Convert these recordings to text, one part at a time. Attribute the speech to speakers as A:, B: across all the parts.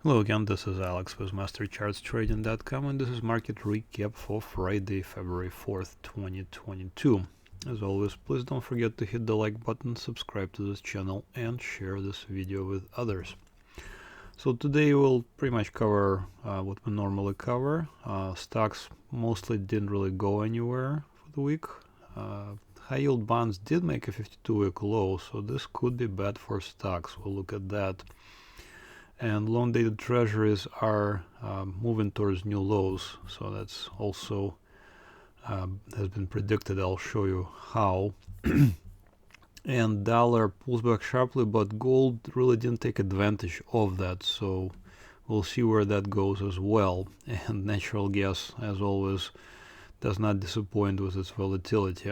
A: Hello again, this is Alex with MasterChartsTrading.com, and this is market recap for Friday, February 4th, 2022. As always, please don't forget to hit the like button, subscribe to this channel, and share this video with others. So today we'll pretty much cover what we normally cover. Stocks mostly didn't really go anywhere for the week. High yield bonds did make a 52-week low, so this could be bad for stocks. We'll look at that. And long-dated treasuries are moving towards new lows, so that's also has been predicted. I'll show you how. And dollar pulls back sharply, but gold really didn't take advantage of that, so we'll see where that goes as well. And natural gas, as always, does not disappoint with its volatility.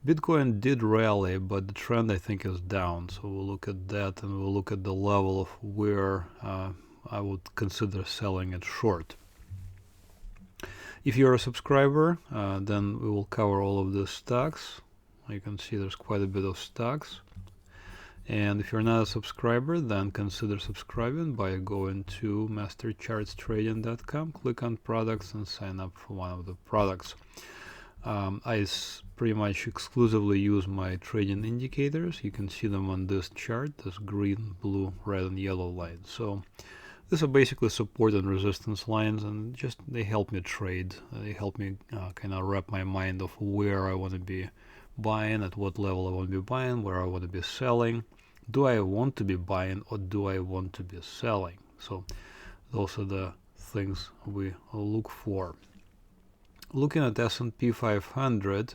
A: Bitcoin did rally, but the trend I think is down, so we'll look at that, and we'll look at the level of where I would consider selling it short. If you're a subscriber, then we will cover all of the stocks. You can see there's quite a bit of stocks. And if you're not a subscriber, then consider subscribing by going to MasterChartsTrading.com, click on products, and sign up for one of the products. I pretty much exclusively use my trading indicators. You can see them on this chart, this green, blue, red, and yellow line. So these are basically support and resistance lines, and just they help me trade. They help me kind of wrap my mind of where I want to be buying, at what level I want to be buying, where I want to be selling. Do I want to be buying or do I want to be selling? So those are the things we look for. Looking at S&P 500,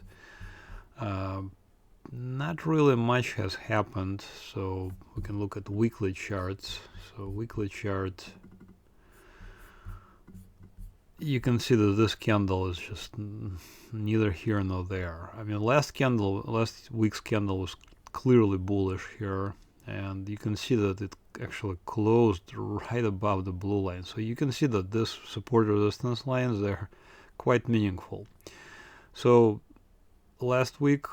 A: not really much has happened, so we can look at weekly charts. So weekly chart, you can see that this candle is just neither here nor there. I mean, last week's candle was clearly bullish here, and you can see that it actually closed right above the blue line. So you can see that this support resistance lines, they're quite meaningful. So last week,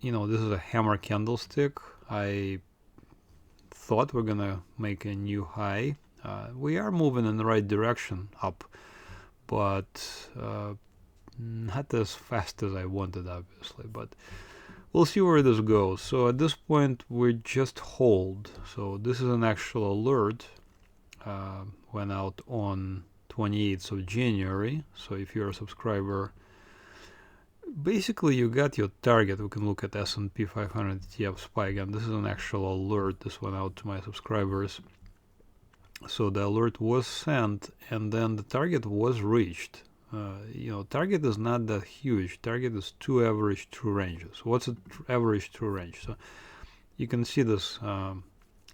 A: this is a hammer candlestick. I thought we're gonna make a new high. We are moving in the right direction up, but not as fast as I wanted, obviously, but we'll see where this goes. So at this point, we just hold. So this is an actual alert, went out on 28th of January. So if you're a subscriber, basically you got your target. We can look at S&P 500 ETF SPY again. This is an actual alert. This went out to my subscribers. So the alert was sent, and then the target was reached. Target is not that huge. Target is 2 average true ranges. What's an average true range? So you can see this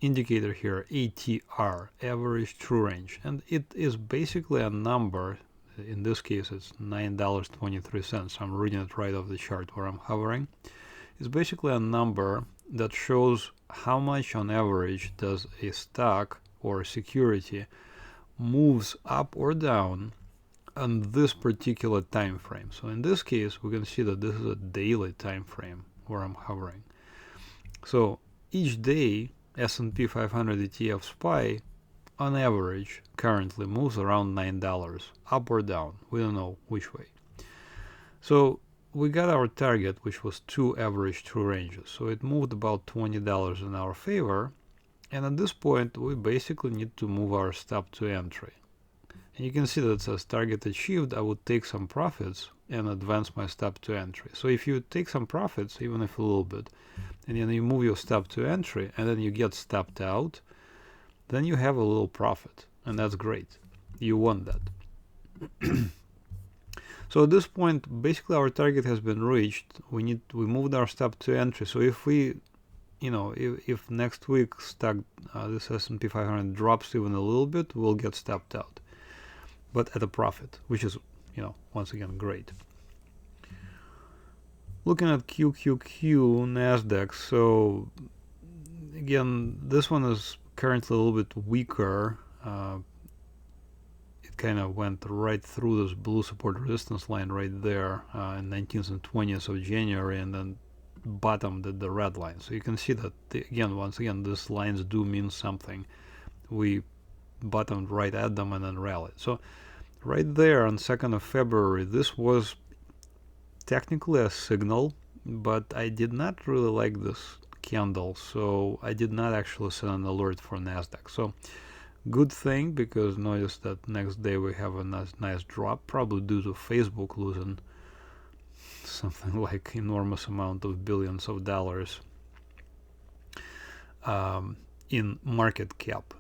A: indicator here, ATR, average true range, and it is basically a number. In this case, it's $9.23. I'm reading it right off the chart where I'm hovering. It's basically a number that shows how much on average does a stock or a security moves up or down on this particular time frame. So in this case, we can see that this is a daily time frame where I'm hovering. So each day, S&P 500 ETF SPY on average currently moves around $9, up or down. We don't know which way. So we got our target, which was 2 average true ranges. So it moved about $20 in our favor. And at this point, we basically need to move our stop to entry. And you can see that it says target achieved. I would take some profits and advance my stop to entry. So if you take some profits, even if a little bit, and then you move your stop to entry, and then you get stopped out, then you have a little profit, and that's great. You want that. So at this point, basically our target has been reached. We moved our stop to entry. So if we, if next week this S&P 500 drops even a little bit, we'll get stopped out, but at a profit, which is, once again, great. Looking at QQQ NASDAQ, so again, this one is currently a little bit weaker. It kind of went right through this blue support resistance line right there in 19th and 20th of January, and then bottomed at the red line. So you can see that, once again, these lines do mean something. We bottomed right at them and then rallied. So right there on 2nd of February, this was technically a signal, but I did not really like this candle, so I did not actually set an alert for NASDAQ. So good thing, because notice that next day we have a nice drop, probably due to Facebook losing something like enormous amount of billions of dollars in market cap.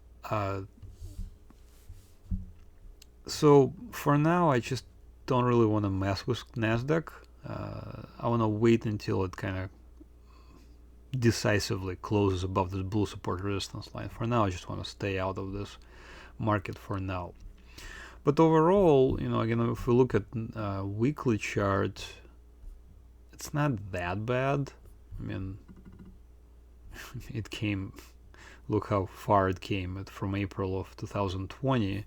A: So for now, I just don't really want to mess with NASDAQ. I want to wait until it kind of decisively closes above this blue support resistance line. For now, I just want to stay out of this market for now. But overall, again, if we look at weekly chart, it's not that bad. I mean, it came, look how far it came from April of 2020.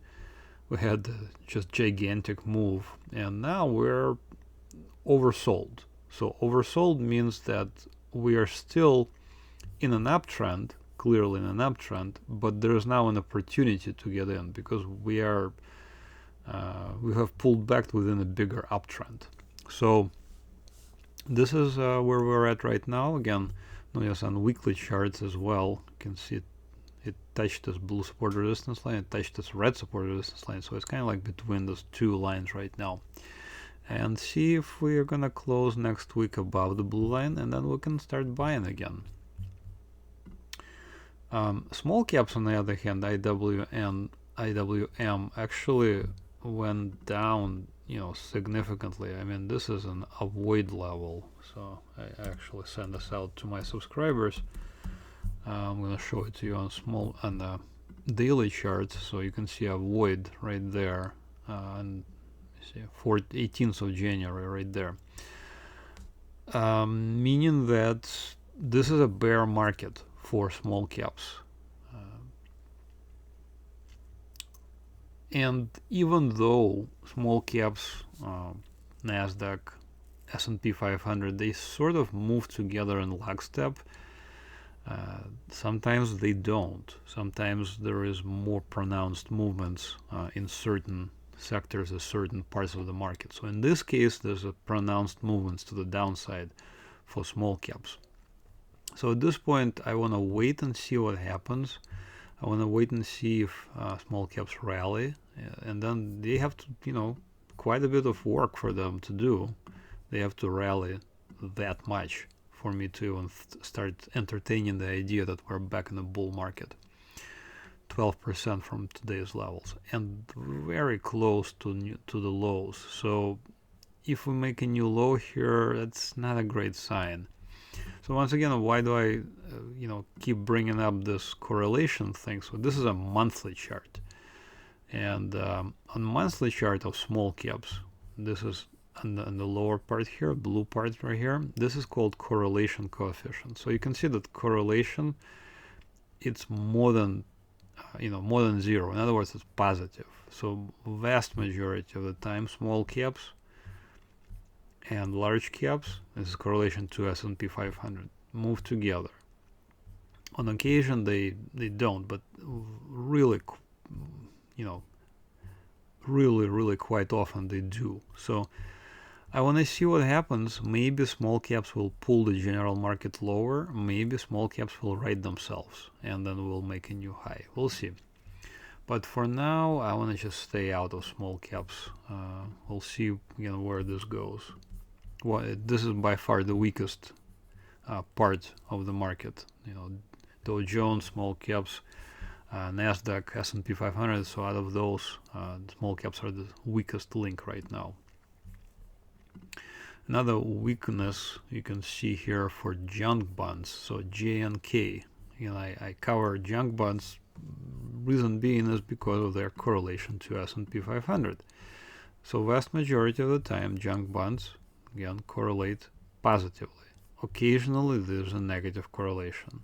A: We had just gigantic move, and now we're oversold. So oversold means that we are still in an uptrend, clearly in an uptrend, but there is now an opportunity to get in, because we have pulled back within a bigger uptrend. So this is where we're at right now. Again, notice on weekly charts as well, you can see it touched this blue support resistance line, it touched this red support resistance line, so it's kind of like between those two lines right now. And see if we are gonna close next week above the blue line, and then we can start buying again. Small caps, on the other hand, IWM actually went down, significantly. I mean, this is an avoid level, so I actually send this out to my subscribers. I'm gonna show it to you on the daily charts, so you can see avoid right there, and see 18th of January right there, meaning that this is a bear market for small caps. And even though small caps, NASDAQ, S&P 500, they sort of move together in lockstep, sometimes they don't. Sometimes there is more pronounced movements in certain sectors or certain parts of the market. So in this case, there's a pronounced movements to the downside for small caps. So at this point, I want to wait and see what happens. I want to wait and see if small caps rally, and then they have to, quite a bit of work for them to do. They have to rally that much for me to even start entertaining the idea that we're back in a bull market. 12% from today's levels, and very close to the lows. So if we make a new low here, that's not a great sign. So once again, why do I keep bringing up this correlation thing? So this is a monthly chart, and on monthly chart of small caps, this is on the lower part here, blue part right here, this is called correlation coefficient. So you can see that correlation, it's more than zero. In other words, it's positive. So vast majority of the time, small caps and large caps, this is correlation to S&P 500, move together. On occasion they don't, but really, really quite often they do. So I want to see what happens. Maybe small caps will pull the general market lower, maybe small caps will ride themselves, and then we'll make a new high. We'll see. But for now, I want to just stay out of small caps. We'll see where this goes. This is by far the weakest part of the market. Dow Jones, small caps, NASDAQ, S&P 500. So out of those, small caps are the weakest link right now. Another weakness you can see here for junk bonds. So JNK. I cover junk bonds. Reason being is because of their correlation to S&P 500. So vast majority of the time, junk bonds again correlate positively. Occasionally there's a negative correlation,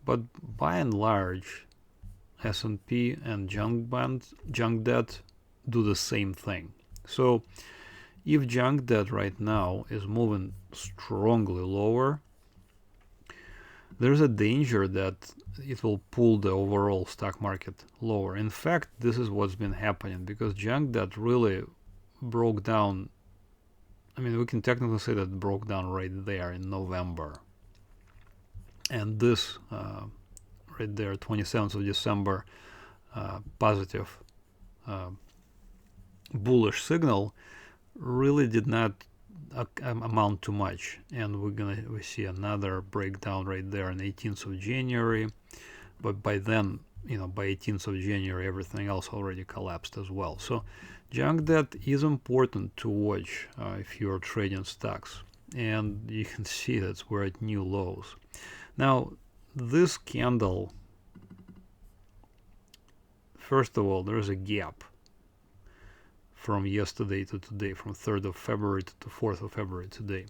A: but by and large, S&P and junk debt do the same thing. So if junk debt right now is moving strongly lower, there's a danger that it will pull the overall stock market lower. In fact, this is what's been happening, because junk debt really broke down. I mean, we can technically say that it broke down right there in November. And this right there, 27th of December, positive bullish signal really did not amount to much, and we see another breakdown right there on 18th of January, but by then, by 18th of January everything else already collapsed as well. So junk debt is important to watch if you're trading stocks, and you can see that we're at new lows. Now this candle, first of all, there's a gap from yesterday to today, from 3rd of February to 4th of February today.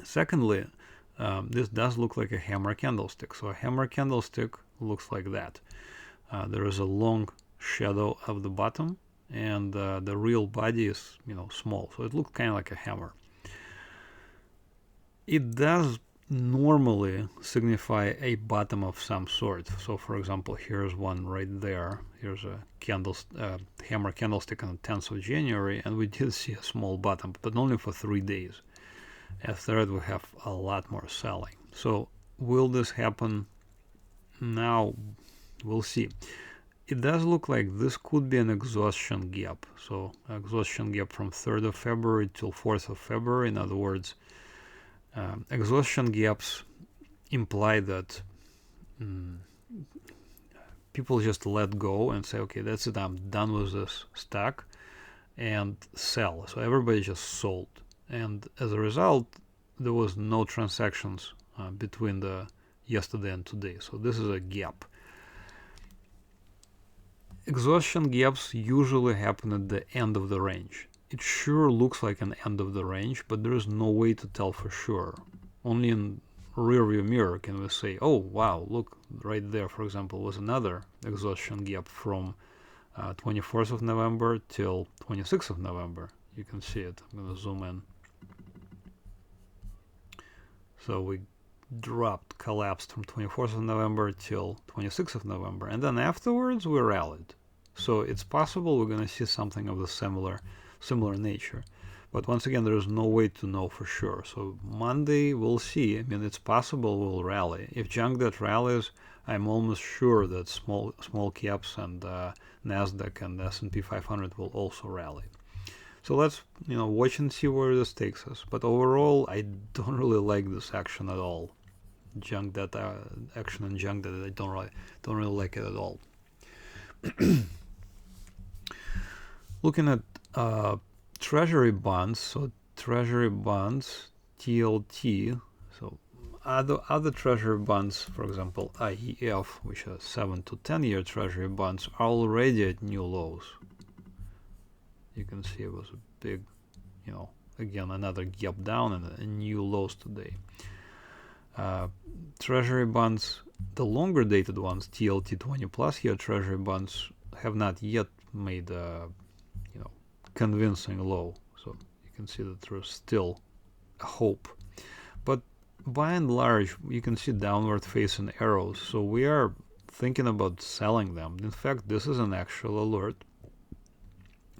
A: Secondly, this does look like a hammer candlestick. So a hammer candlestick looks like that. There is a long shadow of the bottom, and the real body is, small. So it looks kind of like a hammer. It does normally signify a bottom of some sort. So for example, here's one right there. Here's a hammer candlestick on the 10th of January, and we did see a small bottom, but only for 3 days. After that, we have a lot more selling. So will this happen now? We'll see. It does look like this could be an exhaustion gap. So exhaustion gap from 3rd of February till 4th of February. In other words, exhaustion gaps imply that people just let go and say, okay, that's it, I'm done with this stock, and sell. So everybody just sold, and as a result there was no transactions between the yesterday and today. So this is a gap. Exhaustion gaps usually happen at the end of the range. It sure looks like an end of the range, but there is no way to tell for sure. Only in rearview mirror can we say, oh wow, look, right there, for example, was another exhaustion gap from 24th of November till 26th of November. You can see it. I'm going to zoom in. So we collapsed from 24th of November till 26th of November, and then afterwards we rallied. So it's possible we're going to see something of the similar nature, but once again, there is no way to know for sure. So Monday we'll see. I mean, it's possible we'll rally. If junk debt rallies, I'm almost sure that small caps and NASDAQ and S&P 500 will also rally. So let's watch and see where this takes us. But overall, I don't really like this action at all. Junk debt action and junk debt, I don't really like it at all. Looking at Treasury bonds, so Treasury bonds, TLT, so other Treasury bonds, for example, IEF, which are 7 to 10 year Treasury bonds, are already at new lows. You can see it was a big, again, another gap down and a new lows today. Treasury bonds, the longer dated ones, TLT 20 plus year Treasury bonds, have not yet made a convincing low. So you can see that there's still a hope. But by and large, you can see downward facing arrows. So we are thinking about selling them. In fact, this is an actual alert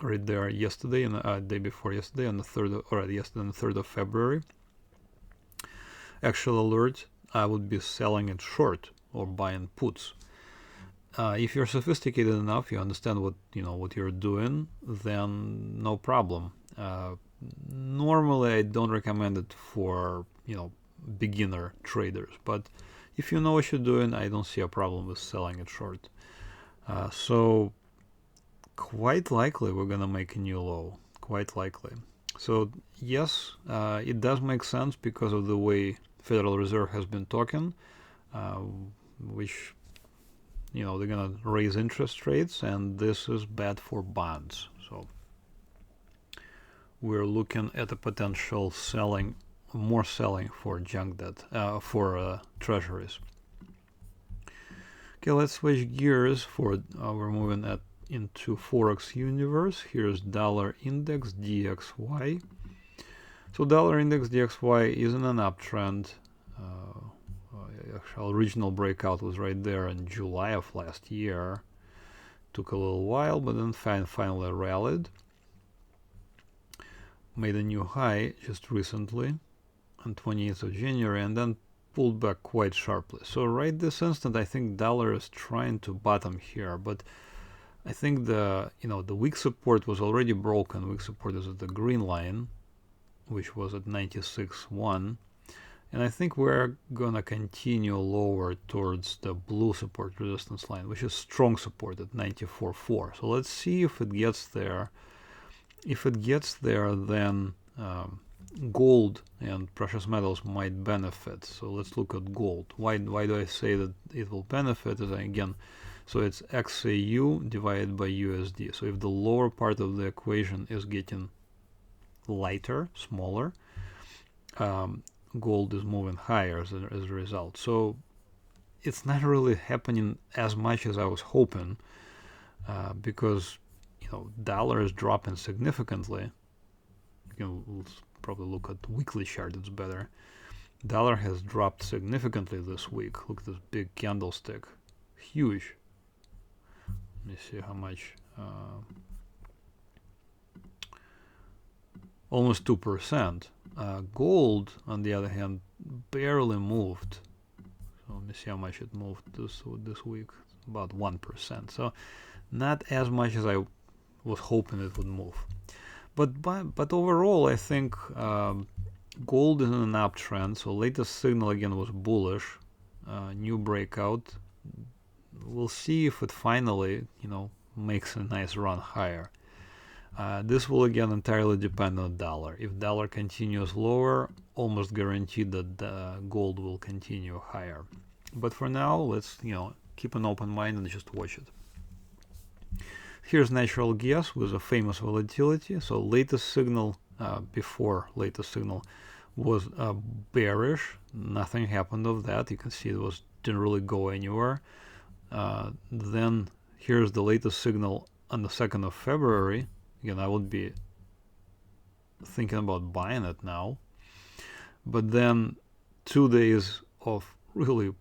A: right there yesterday and day before yesterday on the 3rd, or yesterday on the 3rd of February. Actual alert, I would be selling it short or buying puts. If you're sophisticated enough, you understand what you're doing, then no problem. Normally, I don't recommend it for beginner traders, but if you know what you're doing, I don't see a problem with selling it short. So quite likely we're gonna make a new low. Quite likely. So yes, it does make sense because of the way Federal Reserve has been talking, which they're gonna raise interest rates, and this is bad for bonds. So we're looking at a potential more selling for junk debt, for treasuries. Okay, let's switch gears. We're moving into Forex universe. Here's dollar index DXY. So dollar index DXY is in an uptrend. actual original breakout was right there in July of last year. Took a little while, but then finally rallied. Made a new high just recently on 28th of January and then pulled back quite sharply. So right this instant, I think dollar is trying to bottom here, but I think the weak support was already broken. Weak support is at the green line, which was at 96.1, and I think we're gonna continue lower towards the blue support resistance line, which is strong support at 94.4. So let's see if it gets there. If it gets there, then gold and precious metals might benefit. So let's look at gold. Why do I say that it will benefit? Is again, so it's XAU divided by USD. So if the lower part of the equation is getting lighter, smaller, gold is moving higher as a result. So it's not really happening as much as I was hoping, because dollar is dropping significantly. We'll probably look at weekly chart, it's better. Dollar has dropped significantly this week. Look at this big candlestick, huge. Let me see how much. Almost 2%. Gold, on the other hand, barely moved. So let me see how much it moved this week. About 1%. So not as much as I was hoping it would move. But overall, I think gold is in an uptrend. So latest signal again was bullish. New breakout. We'll see if it finally, makes a nice run higher. This will again entirely depend on dollar. If dollar continues lower, almost guaranteed that gold will continue higher. But for now, let's keep an open mind and just watch it. Here's natural gas with a famous volatility. So latest signal, before latest signal was bearish. Nothing happened of that. You can see it didn't really go anywhere. Then here's the latest signal on the 2nd of February. Again, I would be thinking about buying it now. But then 2 days of really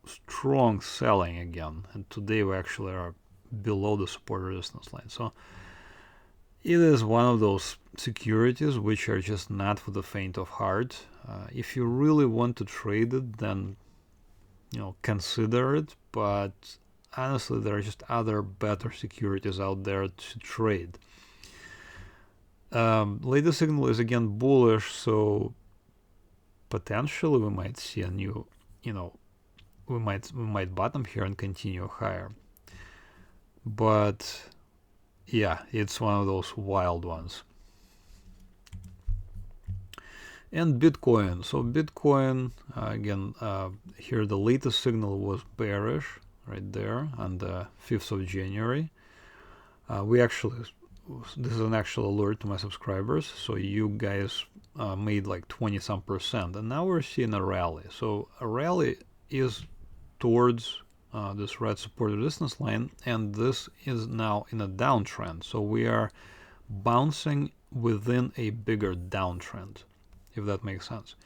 A: strong selling again. And today we actually are below the support resistance line. So it is one of those securities which are just not for the faint of heart. If you really want to trade it, then consider it. But honestly, there are just other better securities out there to trade. Latest signal is again bullish, so potentially we might see a new, we might bottom here and continue higher. But yeah, it's one of those wild ones. And Bitcoin. So Bitcoin, again, here the latest signal was bearish right there on the 5th of January. This is an actual alert to my subscribers. So you guys made like 20-some%. And now we're seeing a rally. So a rally is towards this red support resistance line, and this is now in a downtrend. So we are bouncing within a bigger downtrend, if that makes sense.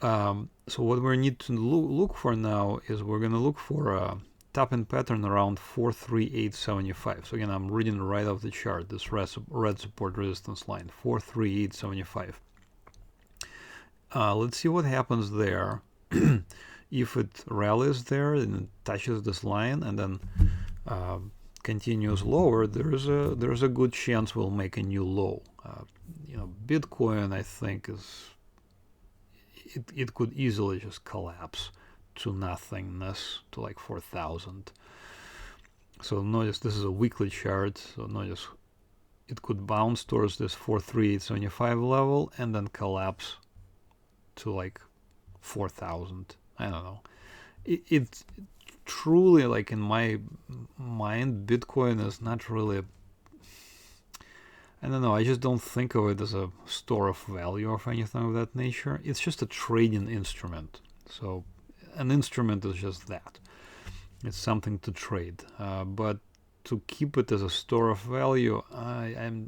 A: So what we need to look for now is we're going to look for a top-in pattern around 43875. So again, I'm reading right off the chart, this red support resistance line, 43875. Let's see what happens there. If it rallies there and it touches this line and then continues lower, there's a good chance we'll make a new low. Bitcoin, I think, it could easily just collapse to nothingness, to like 4,000. So notice this is a weekly chart. So notice it could bounce towards this 43875 level and then collapse to like 4,000. I don't know. It truly, like in my mind, Bitcoin is not really, I don't know, I just don't think of it as a store of value or anything of that nature. It's just a trading instrument. So an instrument is just that. It's something to trade. But to keep it as a store of value, I'm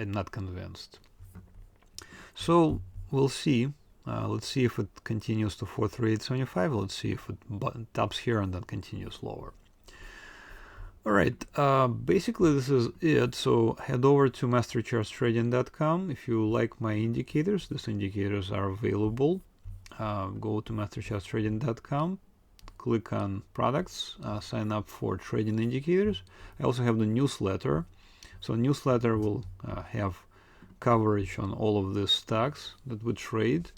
A: not convinced. So we'll see Let's see if it continues to 438.75. Let's see if it taps here and then continues lower. All right, basically this is it. So head over to MasterChartsTrading.com. If you like my indicators, these indicators are available. Go to MasterChartsTrading.com, click on products, sign up for trading indicators. I also have the newsletter. So newsletter will have coverage on all of these stocks that we trade.